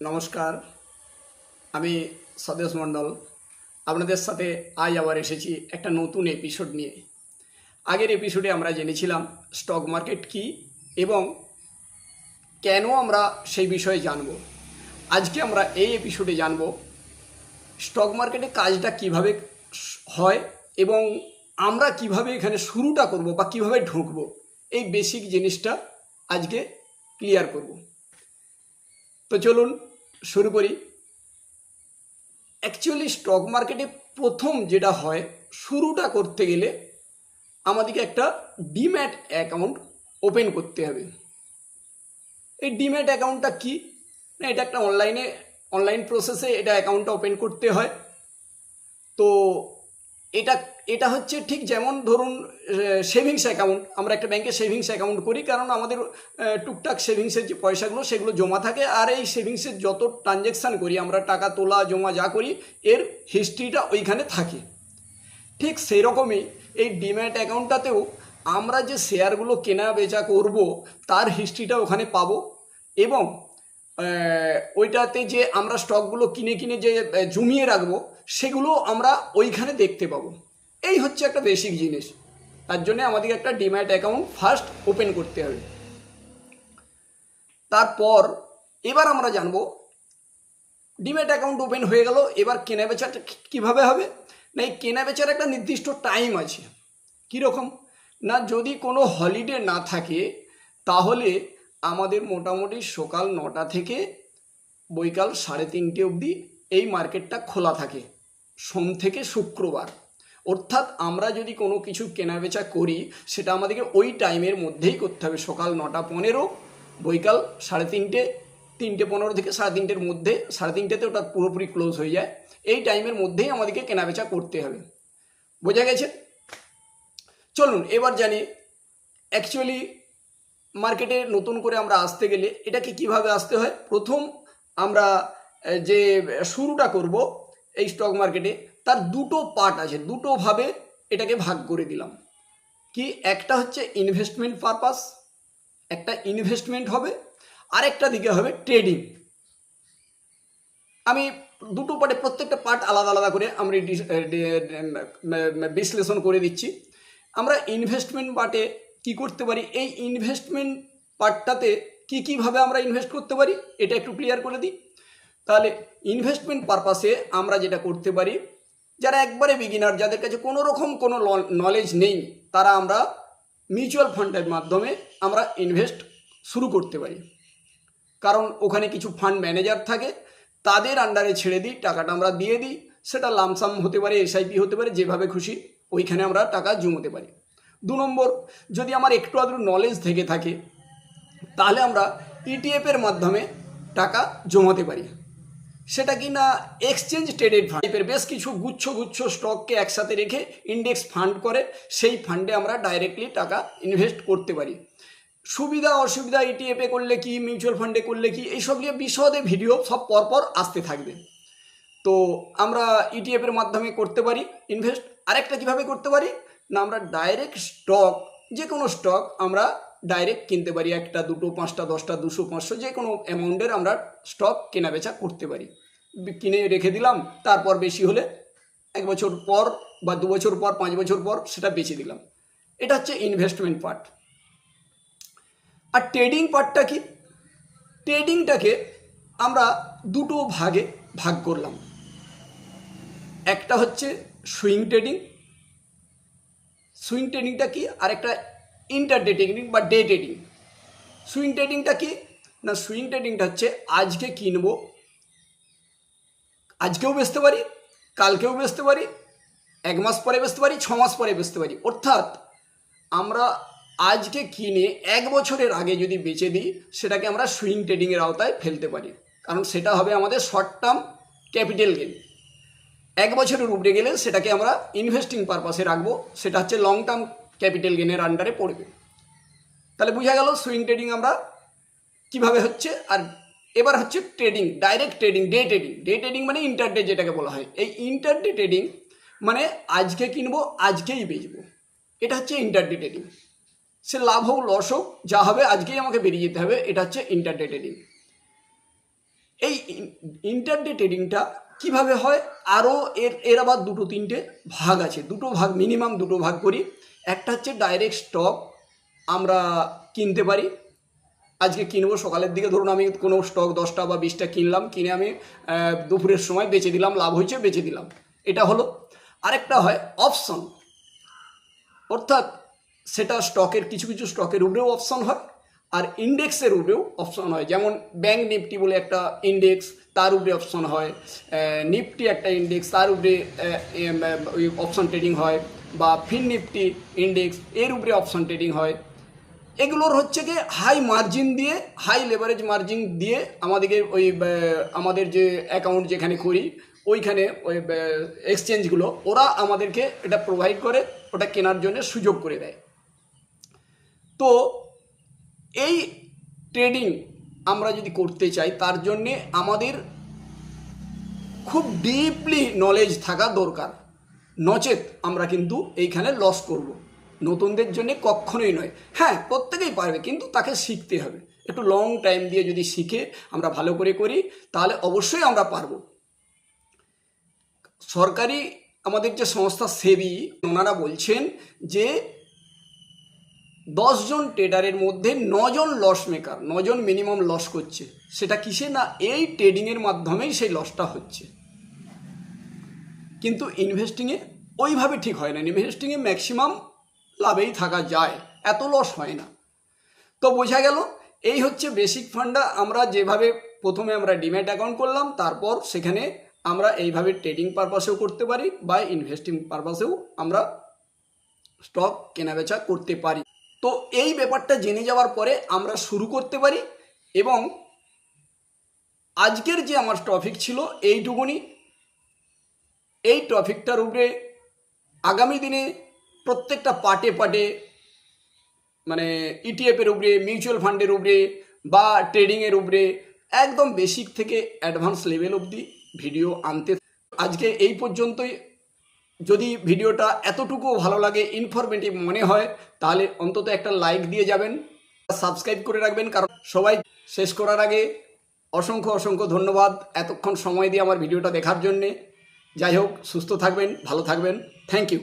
নমস্কার, আমি স্বদেশ মণ্ডল আপনাদের সাথে আজ আবার এসেছি একটা নতুন এপিসোড নিয়ে। আগের এপিসোডে আমরা জেনেছিলাম স্টক মার্কেট কী এবং কেন আমরা সেই বিষয়ে জানব। আজকে আমরা এই এপিসোডে জানব স্টক মার্কেটে কাজটা কিভাবে হয় এবং আমরা কিভাবে এখানে শুরুটা করব বা কিভাবে ঢুকব, এই বেসিক জিনিসটা আজকে ক্লিয়ার করব। তো চলুন শুরু করি। অ্যাকচুয়ালি স্টক মার্কেটে প্রথম যেটা হয়, শুরুটা করতে গেলে আমাদেরকে একটা ডিম্যাট অ্যাকাউন্ট ওপেন করতে হবে। এই ডিম্যাট অ্যাকাউন্টটা কি না, এটা একটা অনলাইন প্রসেসে এটা অ্যাকাউন্টটা ওপেন করতে হয়। তো এটা এটা হচ্ছে ঠিক যেমন ধরুন সেভিংস অ্যাকাউন্ট, আমরা একটা ব্যাংকে সেভিংস অ্যাকাউন্ট করি, কারণ আমাদের টুকটাক সেভিংসের যে পয়সাগুলো সেগুলো জমা থাকে, আর এই সেভিংসের যত ট্রানজ্যাকশান করি আমরা, টাকা তোলা জমা যা করি, এর হিস্ট্রিটা ওইখানে থাকে। ঠিক সেই রকমই এই ডিম্যাট অ্যাকাউন্টটাতেও আমরা যে শেয়ারগুলো কেনা বেচা করব তার হিস্ট্রিটা ওখানে পাবো, এবং ওইটাতে যে আমরা স্টকগুলো কিনে কিনে যে জমিয়ে রাখবো সেগুলো আমরা ওইখানে দেখতে পাবো। এই হচ্ছে একটা বেসিক জিনিস। তার জন্য আমাদেরকে একটা ডিম্যাট অ্যাকাউন্ট ফার্স্ট ওপেন করতে হবে। তারপর এবার আমরা জানবো ডিম্যাট অ্যাকাউন্ট ওপেন হয়ে গেল, এবার কেনা বেচাটা কীভাবে হবে না, এই কেনা বেচার একটা নির্দিষ্ট টাইম আছে। কীরকম না, যদি কোনো হলিডে না থাকে তাহলে আমাদের মোটামুটি সকাল 9টা থেকে বৈকাল 3:30 অবধি এই মার্কেটটা খোলা থাকে, সোম থেকে শুক্রবার। অর্থাৎ আমরা যদি কোনো কিছু কেনাবেচা করি সেটা আমাদেরকে ওই টাইমের মধ্যেই করতে হবে, সকাল 9:15 বৈকাল 3:30, 3:15 থেকে 3:30-এর মধ্যে। 3:30-তে ওটা পুরোপুরি ক্লোজ হয়ে যায়। এই টাইমের মধ্যেই আমাদেরকে কেনাবেচা করতে হবে। বোঝা গেছে? চলুন এবার জানি অ্যাকচুয়ালি মার্কেটে নতুন করে আমরা আসতে গেলে এটাকে কিভাবে আসতে হয়। প্রথম আমরা যে শুরুটা করব এই স্টক মার্কেটে, তার দুটো পার্ট আছে, দুটোভাবে এটাকে ভাগ করে দিলাম। কি, একটা হচ্ছে ইনভেস্টমেন্ট পারপাস, একটা ইনভেস্টমেন্ট হবে, আরেকটা দিকে হবে ট্রেডিং। আমি দুটো পার্টে, প্রত্যেকটা পার্ট আলাদা আলাদা করে আমরা বিশ্লেষণ করে দিচ্ছি। আমরা ইনভেস্টমেন্ট পার্টে কি করতে পারি, এই ইনভেস্টমেন্ট পার্টটাতে কীভাবে আমরা ইনভেস্ট করতে পারি এটা একটু ক্লিয়ার করে দিই। তাহলে ইনভেস্টমেন্ট পারপাসে আমরা যেটা করতে পারি, যারা একবারে বিগিনার, যাদের কাছে কোনো রকম কোনো নলেজ নেই, তারা আমরা মিউচুয়াল ফান্ডের মাধ্যমে আমরা ইনভেস্ট শুরু করতে পারি। কারণ ওখানে কিছু ফান্ড ম্যানেজার থাকে, তাদের আন্ডারে ছেড়ে দিই, টাকাটা আমরা দিয়ে দিই। সেটা লামসাম হতে পারে, এসআইপি হতে পারে, যেভাবে খুশি ওইখানে আমরা টাকা জমাতে পারি। 2 নম্বর, যদি আমার একটু আধটু নলেজ থেকে থাকে তাহলে আমরা ইটিএফের মাধ্যমে টাকা জমাতে পারি। সেটা কি না, এক্সচেঞ্জ ট্রেডেড ফান্ডের বেশ কিছু গুচ্ছ স্টককে একসাথে রেখে ইন্ডেক্স ফান্ড করে, সেই ফান্ডে আমরা ডাইরেক্টলি টাকা ইনভেস্ট করতে পারি। সুবিধা অসুবিধা ইটিএফে করলে কি, মিউচুয়াল ফান্ডে করলে কি, এইসব নিয়ে বিশদে ভিডিও সব পরপর আসতে থাকবে। তো আমরা ইটিএফের মাধ্যমে করতে পারি ইনভেস্ট। আরেকটা কিভাবে করতে পারি না, আমরা ডাইরেক্ট স্টক, যে কোনো স্টক আমরা ডাইরেক্ট কিনতে পারি। 1টা 2টো 5টা 10টা 200 500 যে কোনো অ্যামাউন্টের আমরা স্টক কেনাবেচা করতে পারি। কিনে রেখে দিলাম, তারপর বেশি হলে 1 বছর পর বা 2 বছর পর 5 বছর পর সেটা বেচে দিলাম। এটা হচ্ছে ইনভেস্টমেন্ট পার্ট। আর ট্রেডিং পার্টটা কি, ট্রেডিংটাকে আমরা দুটো ভাগে ভাগ করলাম। একটা হচ্ছে সুইং ট্রেডিং, সুইং ট্রেডিংটা কি, আর একটা ইন্টারডে ট্রেডিং বা ডে ট্রেডিং। সুইং ট্রেডিংটা কি না, সুইং ট্রেডিংটা হচ্ছে আজকে কিনবো, আজকেও বেচতে পারি, কালকেও বেচতে পারি, 1 মাস পরে বেচতে পারি, 6 মাস পরে বেচতে পারি। অর্থাৎ আমরা আজকে কিনে 1 বছরের আগে যদি বেচে দিই সেটাকে আমরা সুইং ট্রেডিংয়ের আওতায় ফেলতে পারি, কারণ সেটা হবে আমাদের শর্ট টার্ম ক্যাপিটাল গেন। 1 বছরের উপরে গেলে সেটাকে আমরা ইনভেস্টিং পারপাসে রাখবো, সেটা হচ্ছে লং টার্ম ক্যাপিটাল গেনের আন্ডারে পড়বে। তাহলে বোঝা গেল সুইং ট্রেডিং আমরা কিভাবে হচ্ছে। আর এবার হচ্ছে trading, direct trading, day trading. Day trading মানে ইন্টারডে যেটাকে বলা হয়। এই ইন্টারডে ট্রেডিং মানে আজকে কিনবো আজকেই বেচবো, এটা হচ্ছে ইন্টারডে ট্রেডিং। সে লাভ হোক লস হোক, যা হবে আজকেই আমাকে বেরিয়ে যেতে হবে, এটা হচ্ছে ইন্টারডে ট্রেডিং। এই ইন্টারডে ট্রেডিংটা কিভাবে হয়, আরও এর আবার দুটো তিনটে ভাগ আছে, মিনিমাম দুটো ভাগ করি। একটা হচ্ছে ডাইরেক্ট স্টক আমরা কিনতে পারি। আজকে কিনবো সকালের দিকে, ধরুন আমি কোনো স্টক 10টা বা 20টা কিনলাম, কিনে আমি দুপুরের সময় বেচে দিলাম, লাভ হয়েছে বেচে দিলাম, এটা হলো। আরেকটা হয় অপশন, অর্থাৎ সেটা স্টকের কিছু কিছু স্টকের উপরেও অপশন হয় আর ইন্ডেক্সের উপরেও অপশন হয়। যেমন ব্যাঙ্ক নিফটি বলে একটা ইন্ডেক্স, তার উপরে অপশন হয়। নিফটি একটা ইন্ডেক্স, তার উপরে ওই অপশন ট্রেডিং হয়। বা ফিন নিফটি ইন্ডেক্স, এর উপরে অপশন ট্রেডিং হয়। এগুলোর হচ্ছে কি হাই মার্জিন দিয়ে, হাই লেভারেজ মার্জিন দিয়ে আমাদেরকে ওই আমাদের যে অ্যাকাউন্ট যেখানে করি ওইখানে ওই এক্সচেঞ্জগুলো ওরা আমাদেরকে এটা প্রোভাইড করে, ওটা কেনার জন্য সুযোগ করে দেয়। তো এই ট্রেডিং আমরা যদি করতে চাই তার জন্যে আমাদের খুব ডিপলি নলেজ থাকা দরকার, নচেত আমরা কিন্তু এইখানে লস করব। নতুনদের জন্য কখনোই নয়। হ্যাঁ, প্রত্যেকেই পারবে, কিন্তু তাকে শিখতে হবে। একটু লং টাইম দিয়ে যদি শিখে আমরা ভালো করে করি তাহলে অবশ্যই আমরা পারবো। সরকারি আমাদের যে সংস্থা সেবি, ওনারা বলছেন যে 10 জন ট্রেডারের মধ্যে 9 জন লস মেকার, 9 জন মিনিমাম লস করছে। সেটা কিসে না, এই ট্রেডিংয়ের মাধ্যমেই সেই লসটা হচ্ছে। কিন্তু ইনভেস্টিংয়ে ওইভাবে ঠিক হয় না। ইনভেস্টিংয়ে ম্যাক্সিমাম লাভেই থাকা যায়, এত লস হয় না। তো বোঝা গেল, এই হচ্ছে বেসিক ফান্ডা। আমরা যেভাবে প্রথমে আমরা ডিম্যাট অ্যাকাউন্ট করলাম, তারপর সেখানে আমরা এইভাবে ট্রেডিং পারপাসেও করতে পারি বা ইনভেস্টিং পারপাসেও আমরা স্টক কেনাবেচা করতে পারি। তো এই ব্যাপারটা জেনে যাওয়ার পরে আমরা শুরু করতে পারি। এবং আজকের যে আমার টপিক ছিল এইটুকুনি। এই টপিকটার উপরে আগামী দিনে প্রত্যেকটা পার্টে পার্টে, মানে ইটিএফের উপরে, মিউচুয়াল ফান্ডের উপরে বা ট্রেডিংয়ের উপরে একদম বেসিক থেকে অ্যাডভান্স লেভেল অবধি ভিডিও আনতে। আজকে এই পর্যন্তই। যদি ভিডিওটা এতটুকু ভালো লাগে, ইনফরমেটিভ মনে হয়, তাহলে অন্তত একটা লাইক দিয়ে যাবেন, সাবস্ক্রাইব করে রাখবেন। কারণ সবাই শেষ করার আগে অসংখ্য অসংখ্য ধন্যবাদ এতক্ষণ সময় দিয়ে আমার ভিডিওটা দেখার জন্যে। যাই হোক, সুস্থ থাকবেন, ভালো থাকবেন। Thank you.